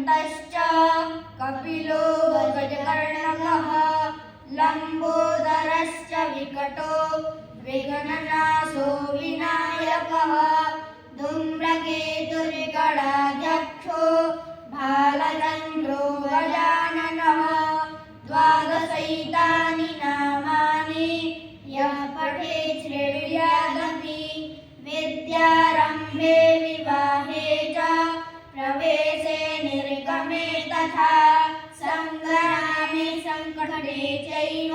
वक्रतुण्डमहाकायस्तुतीयन्तश्च कपिलो गजकर्णकः लम्बोदरश्च विकटो विघ्ननाशो विनायकः धूम्रकेतुर्गणाध्यक्षो भालचन्द्रो गजाननः द्वादशैतानि नामानि यः पठेत् शृणुयादपि विद्यारम्भे विवाहे च प्रवेशे निर्गमे तथा सङ्ग्रामे सङ्कटे चैव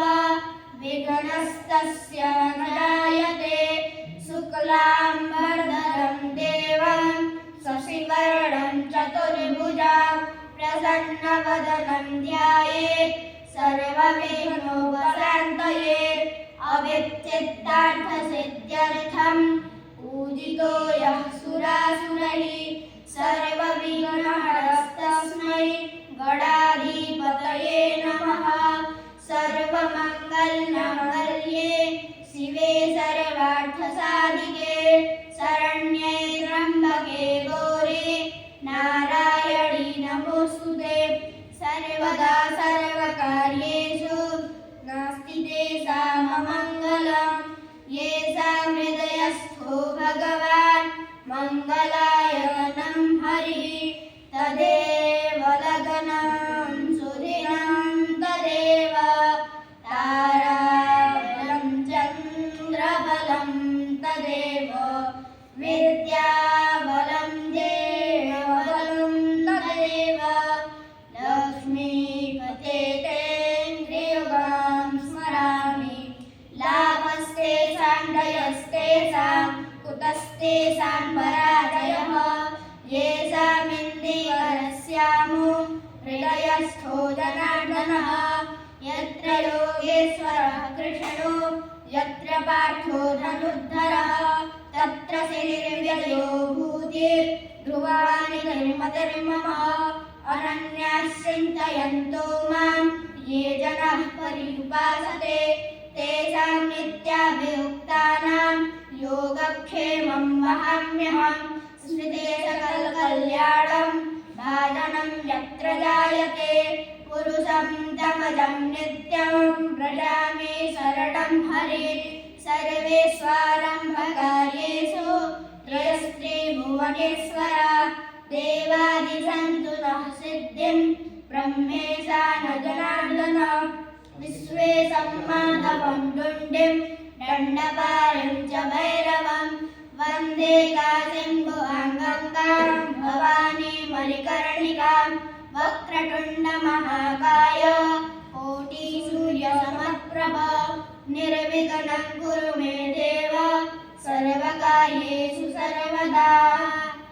विघ्नस्तस्य न जायते शुक्लाम्बरधरं देवं शशिवर्णं चतुर्भुजं प्रसन्नवदनं ध्यायेत् सर्वविघ्नोपशान्तये अविच्छिन्नार्थसिद्ध्यर्थं पूजितो यः सुरासुरैः सर्वविघ्नहरस्तस्मै गणाधिपतये नमः सर्वमङ्गलमाङ्गल्ये शिवे सर्वार्थसाधिके शरण्ये त्र्यम्बके गौरी नारायणी नमोस्तुते सर्वदा सर्वकार्येषु नास्ति तेषाममङ्गलं येषां हृदयस्थो भगवान् मङ्गलायतनं हरिः तदेव लग्नं सुदिनं तदेव ताराबलं चन्द्रबलं तदेव विद्याबलं देवबलं तदेव लक्ष्मीपते तेन्द्रियगां स्मरामि लाभस्तेषां जयस्तेषां कुतस्तेषां पराजयः येषामिन्द्रियरस्यामो हृदयस्थो जनार्दनः यत्र योगेश्वरः कृष्णो यत्र पार्थो धनुर्धरः तत्र श्रीर्व्ययो भूतिर्ध्रुवाणि धर्मधर्मः अनन्याः चिन्तयन्तो मां ये जनाः पर्युपासते तेषां नित्याभियुक्तानां योगक्षेमं वहाम्यहम् स्मृते सकलकल्याणं भाजनं यत्र जायते पुरुषं तमजं नित्यं व्रजामि शरणं हरिः सर्वेष्वारम्भकार्येषु त्रयस्त्रिभुवनेश्वर देवादिसन्तु नः सिद्धिं ब्रह्मेशा न जनार्दन विश्वेशं माधवं दुण्डिं दण्डपारिं च भैरवं वन्दे काशिम्भुवाङ्गङ्गां भवानी मणिकर्णिकां वक्रतुण्डमहाकाय कोटिसूर्यसमप्रभ निर्विघ्नं कुरु मे देव सर्वकार्येषु सर्वदा।